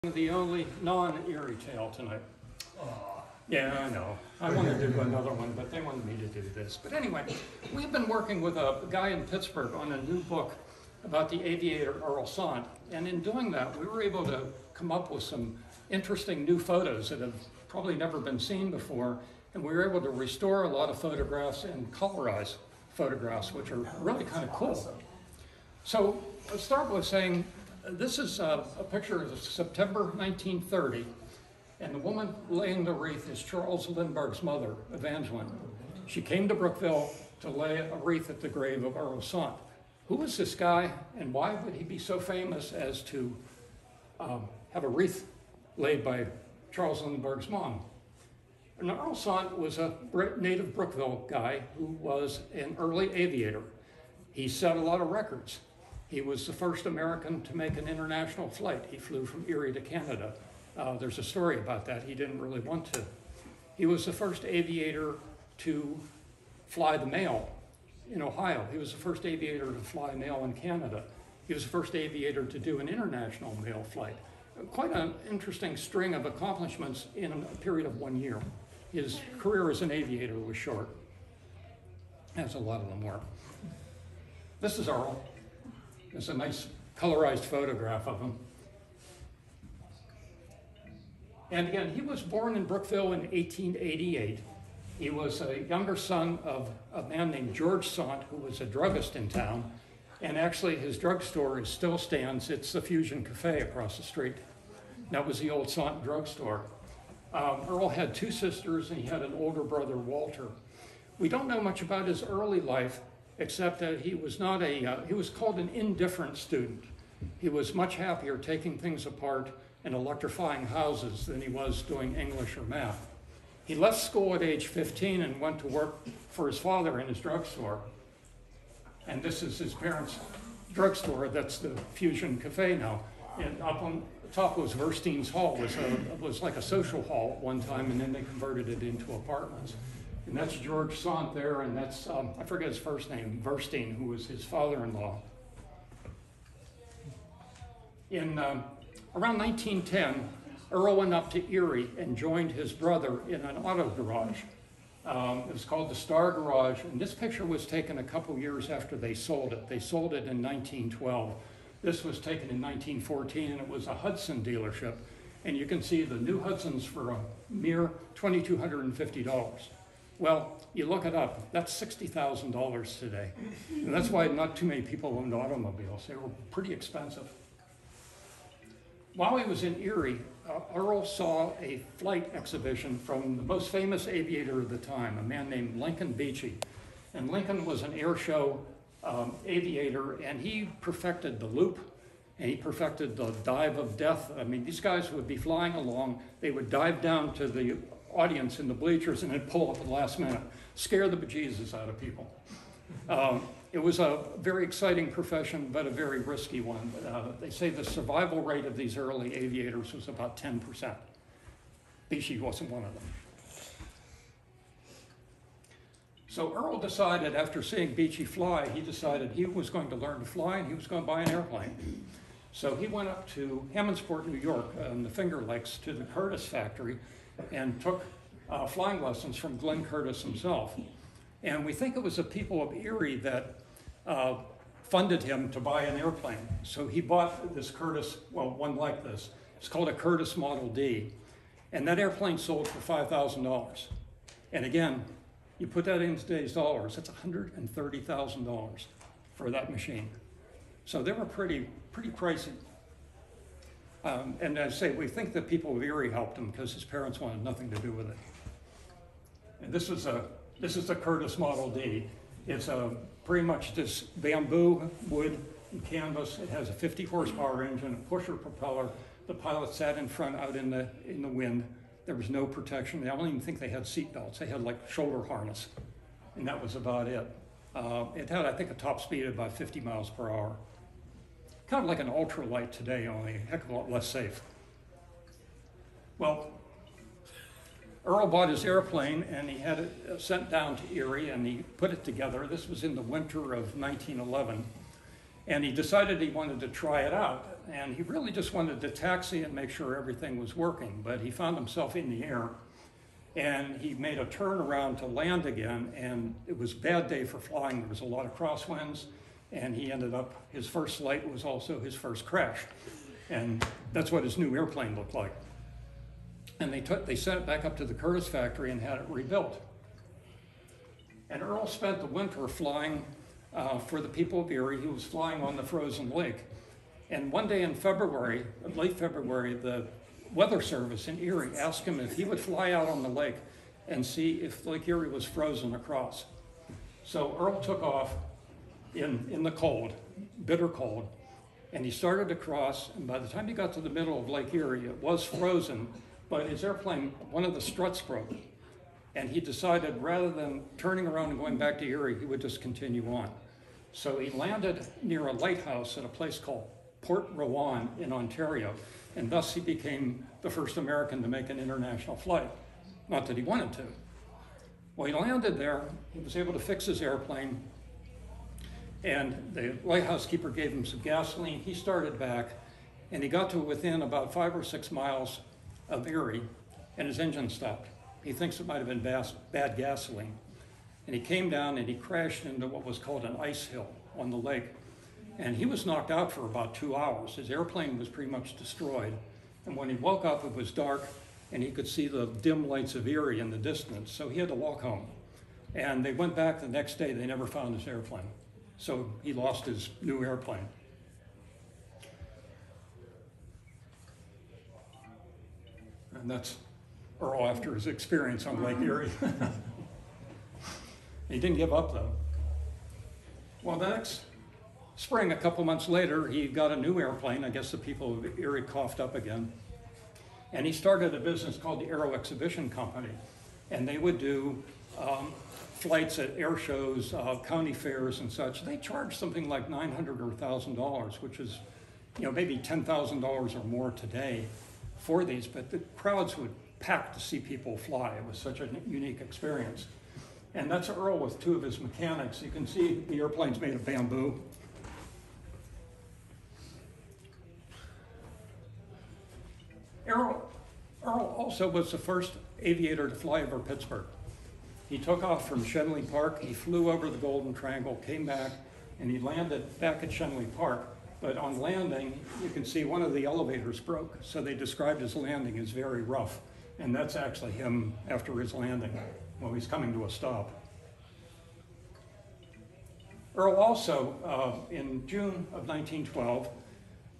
The only non-Erie tale tonight. Yeah, I know. I wanted to do another one, but they wanted me to do this. But anyway, we've been working with a guy in Pittsburgh on a new book about the aviator Earle Sandt. And in doing that, we were able to come up with some interesting new photos that have probably never been seen before. And we were able to restore a lot of photographs and colorize photographs, which are really kind of cool. So let's start with saying, this is a picture of September 1930, and the woman laying the wreath is Charles Lindbergh's mother, Evangeline. She came to Brookville to lay a wreath at the grave of Earle Sandt. Who was this guy, and why would he be so famous as to have a wreath laid by Charles Lindbergh's mom? And Earle Sandt was a native Brookville guy who was an early aviator. He set a lot of records. He was the first American to make an international flight. He flew from Erie to Canada. There's a story about that. He didn't really want to. He was the first aviator to fly the mail in Ohio. He was the first aviator to fly mail in Canada. He was the first aviator to do an international mail flight. Quite an interesting string of accomplishments in a period of 1 year. His career as an aviator was short, as a lot of them were. This is Earle. It's a nice colorized photograph of him. And again, he was born in Brookville in 1888. He was a younger son of a man named George Sandt, who was a druggist in town. And actually, his drugstore still stands. It's the Fusion Cafe across the street. That was the old Sandt drugstore. Earle had two sisters, and he had an older brother, Walter. We don't know much about his early life, except that he was not he was called an indifferent student. He was much happier taking things apart and electrifying houses than he was doing English or math. He left school at age 15 and went to work for his father in his drugstore. And this is his parents' drugstore. That's the Fusion Cafe now. And up on the top was Verstein's Hall. It was like a social hall at one time, and then they converted it into apartments. And that's George Sandt there, and that's, I forget his first name, Verstein, who was his father-in-law. In around 1910, Earle went up to Erie and joined his brother in an auto garage. It was called the Star Garage, and this picture was taken a couple years after they sold it. They sold it in 1912. This was taken in 1914, and it was a Hudson dealership. And you can see the new Hudsons for a mere $2,250. Well, you look it up, that's $60,000 today. And that's why not too many people owned automobiles. They were pretty expensive. While he was in Erie, Earle saw a flight exhibition from the most famous aviator of the time, a man named Lincoln Beechey. And Lincoln was an air show aviator, and he perfected the loop, and he perfected the dive of death. I mean, these guys would be flying along, they would dive down to the audience in the bleachers and then pull up at the last minute, scare the bejesus out of people. It was a very exciting profession, but a very risky one. They say the survival rate of these early aviators was about 10%. Beechey wasn't one of them. So Earle decided, after seeing Beechey fly, he decided he was going to learn to fly and he was going to buy an airplane. So he went up to Hammondsport, New York, in the Finger Lakes, to the Curtiss factory, and took flying lessons from Glenn Curtiss himself. And we think it was the people of Erie that funded him to buy an airplane. So he bought this Curtiss, well, one like this. It's called a Curtiss Model D. And that airplane sold for $5,000. And again, you put that in today's dollars, that's $130,000 for that machine. So they were pretty pricey. And as I say, we think that people of Erie helped him because his parents wanted nothing to do with it. And this is the Curtiss Model D. It's pretty much this bamboo, wood, and canvas. It has a 50 horsepower engine, a pusher propeller. The pilot sat in front out in the wind. There was no protection. I don't even think they had seat belts. They had like shoulder harness, and that was about it. It had, I think, a top speed of about 50 miles per hour. Kind of like an ultralight today, only a heck of a lot less safe. Well, Earle bought his airplane and he had it sent down to Erie and he put it together. This was in the winter of 1911. And he decided he wanted to try it out. And he really just wanted to taxi and make sure everything was working. But he found himself in the air. And he made a turn around to land again. And it was a bad day for flying. There was a lot of crosswinds. And he ended up, his first flight was also his first crash. And that's what his new airplane looked like. And they sent it back up to the Curtiss factory and had it rebuilt. And Earle spent the winter flying for the people of Erie. He was flying on the frozen lake. And one day in February, late February, the Weather Service in Erie asked him if he would fly out on the lake and see if Lake Erie was frozen across. So Earle took off in the cold, bitter cold, and he started to cross. And by the time he got to the middle of Lake Erie, it was frozen, but his airplane, one of the struts broke. And he decided rather than turning around and going back to Erie, he would just continue on. So he landed near a lighthouse at a place called Port Rowan in Ontario, and thus he became the first American to make an international flight. Not that he wanted to. Well, he landed there, he was able to fix his airplane, and the lighthouse keeper gave him some gasoline. He started back, and he got to within about 5 or 6 miles of Erie, and his engine stopped. He thinks it might have been bad gasoline. And he came down and he crashed into what was called an ice hill on the lake. And he was knocked out for about 2 hours. His airplane was pretty much destroyed. And when he woke up, it was dark, and he could see the dim lights of Erie in the distance. So he had to walk home. And they went back the next day. They never found his airplane. So he lost his new airplane. And that's Earle after his experience on Lake Erie. He didn't give up, though. Well, the next spring, a couple months later, he got a new airplane. I guess the people of Erie coughed up again. And he started a business called the Aero Exhibition Company. And they would do flights at air shows, county fairs and such. They charged something like $900 or $1,000, which is, maybe $10,000 or more today for these. But the crowds would pack to see people fly. It was such a unique experience. And that's Earle with 2 of his mechanics. You can see the airplane's made of bamboo. Earle also was the first aviator to fly over Pittsburgh. He took off from Shenley Park, he flew over the Golden Triangle, came back, and he landed back at Shenley Park. But on landing, you can see one of the elevators broke, so they described his landing as very rough. And that's actually him after his landing, when he's coming to a stop. Earle also, in June of 1912,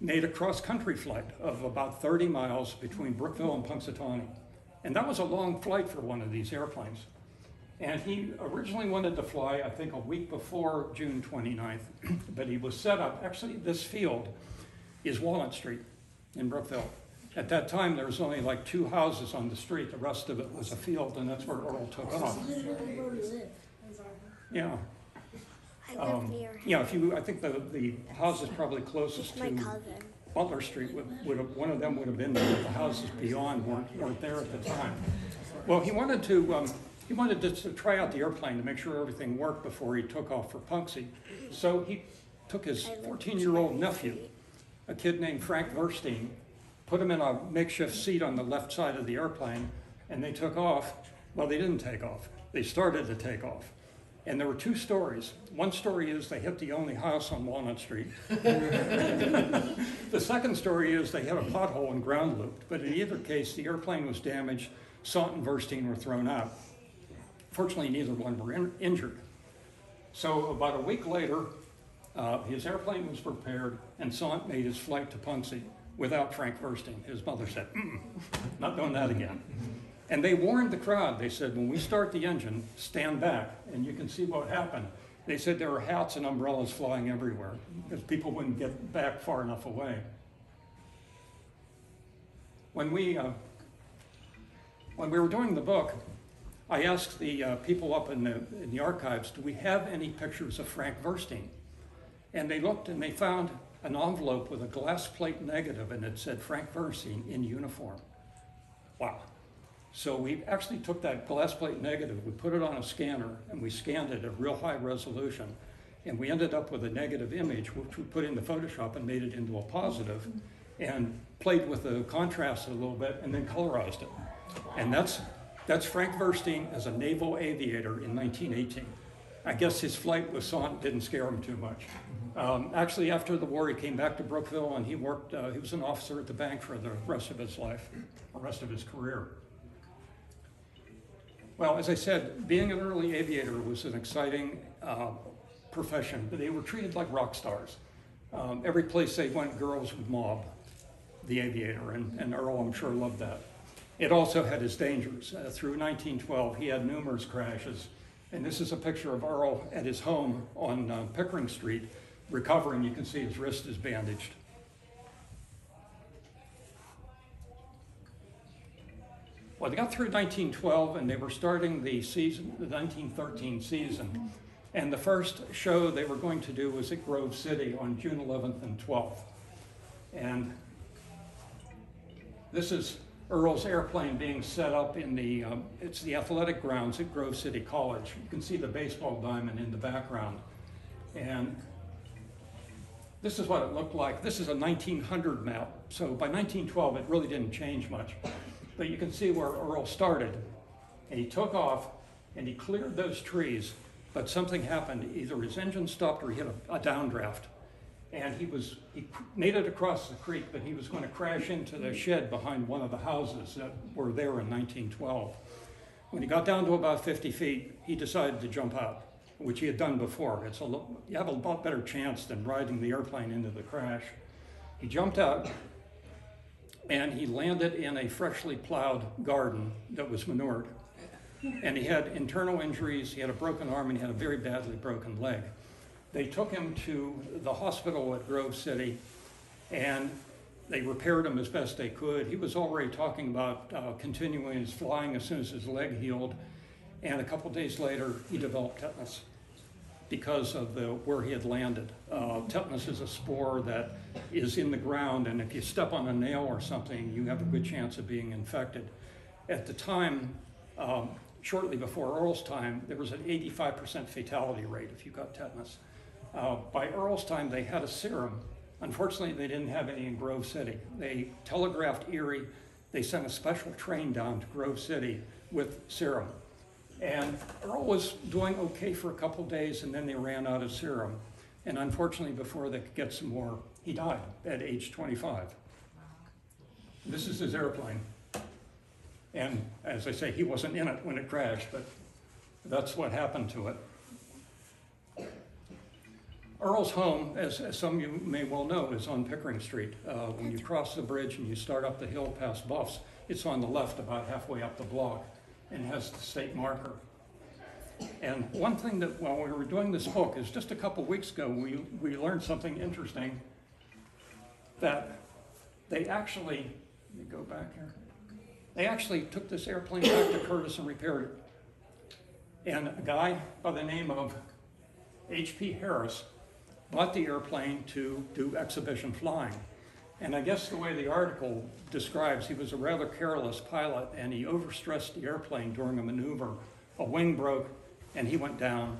made a cross-country flight of about 30 miles between Brookville and Punxsutawney. And that was a long flight for one of these airplanes. And he originally wanted to fly, I think, a week before June 29th, but he was set up. Actually, this field is Walnut Street in Brookville. At that time, there was only like 2 houses on the street. The rest of it was a field, and that's where Earle took off. Yeah. I live near him. Yeah, I think the houses probably closest to Butler Street would have, one of them would have been there, but the houses beyond weren't there at the time. Well, he wanted to try out the airplane to make sure everything worked before he took off for Punxsutawney. So he took his 14-year-old nephew, a kid named Frank Verstein, put him in a makeshift seat on the left side of the airplane, and they took off. Well, they didn't take off. They started to take off. And there were 2 stories. One story is they hit the only house on Walnut Street. The second story is they hit a pothole and ground looped. But in either case, the airplane was damaged. Sandt and Verstein were thrown out. Fortunately, neither one were injured. So about a week later, his airplane was repaired, and Sandt made his flight to Punxsutawney without Frank Verstein. His mother said, not doing that again. And they warned the crowd. They said, when we start the engine, stand back. And you can see what happened. They said there were hats and umbrellas flying everywhere because people wouldn't get back far enough away. When we were doing the book, I asked the people up in the archives, do we have any pictures of Frank Verstein? And they looked and they found an envelope with a glass plate negative, and it said Frank Verstein in uniform. Wow. So we actually took that glass plate negative, we put it on a scanner, and we scanned it at real high resolution. And we ended up with a negative image, which we put into Photoshop and made it into a positive, and played with the contrast a little bit, and then colorized it. And that's Frank Verstein as a naval aviator in 1918. I guess his flight with Sandt didn't scare him too much. Actually, after the war, he came back to Brookville, and he worked, he was an officer at the bank for the rest of his life, the rest of his career. Well, as I said, being an early aviator was an exciting profession, but they were treated like rock stars. Every place they went, girls would mob the aviator, and Earle, I'm sure, loved that. It also had its dangers. Through 1912, he had numerous crashes, and this is a picture of Earle at his home on Pickering Street, recovering. You can see his wrist is bandaged. Well, they got through 1912, and they were starting the season, the 1913 season. And the first show they were going to do was at Grove City on June 11th and 12th. And this is Earle's airplane being set up in the, it's the athletic grounds at Grove City College. You can see the baseball diamond in the background. And this is what it looked like. This is a 1900 map. So by 1912, it really didn't change much. But you can see where Earle started. And he took off, and he cleared those trees, but something happened. Either his engine stopped or he hit a downdraft. And he made it across the creek, but he was going to crash into the shed behind one of the houses that were there in 1912. When he got down to about 50 feet, he decided to jump out, which he had done before. You have a lot better chance than riding the airplane into the crash. He jumped out, and he landed in a freshly plowed garden that was manured. And he had internal injuries, he had a broken arm, and he had a very badly broken leg. They took him to the hospital at Grove City, and they repaired him as best they could. He was already talking about continuing his flying as soon as his leg healed, and a couple days later, he developed tetanus because of where he had landed. Tetanus is a spore that is in the ground, and if you step on a nail or something, you have a good chance of being infected. At the time, shortly before Earle's time, there was an 85% fatality rate if you got tetanus. By Earle's time, they had a serum. Unfortunately, they didn't have any in Grove City. They telegraphed Erie. They sent a special train down to Grove City with serum. And Earle was doing okay for a couple days, and then they ran out of serum. And unfortunately, before they could get some more, he died at age 25. This is his airplane. And as I say, he wasn't in it when it crashed, but that's what happened to it. Earle's home, as some of you may well know, is on Pickering Street. When you cross the bridge and you start up the hill past Buff's, it's on the left about halfway up the block and has the state marker. And one thing that while we were doing this book is just a couple weeks ago, we learned something interesting, that they actually, let me go back here, they actually took this airplane back to Curtis and repaired it. And a guy by the name of H.P. Harris bought the airplane to do exhibition flying. And I guess the way the article describes, he was a rather careless pilot, and he overstressed the airplane during a maneuver. A wing broke, and he went down.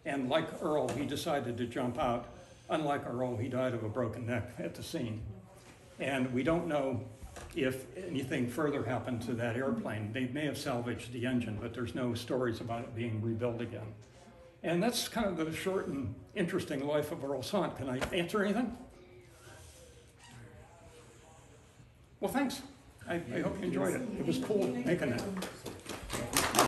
And like Earle, he decided to jump out. Unlike Earle, he died of a broken neck at the scene. And we don't know if anything further happened to that airplane. They may have salvaged the engine, but there's no stories about it being rebuilt again. And that's kind of the short and interesting life of Earle Sandt. Can I answer anything? Well, thanks. I hope you enjoyed it. It was cool making it.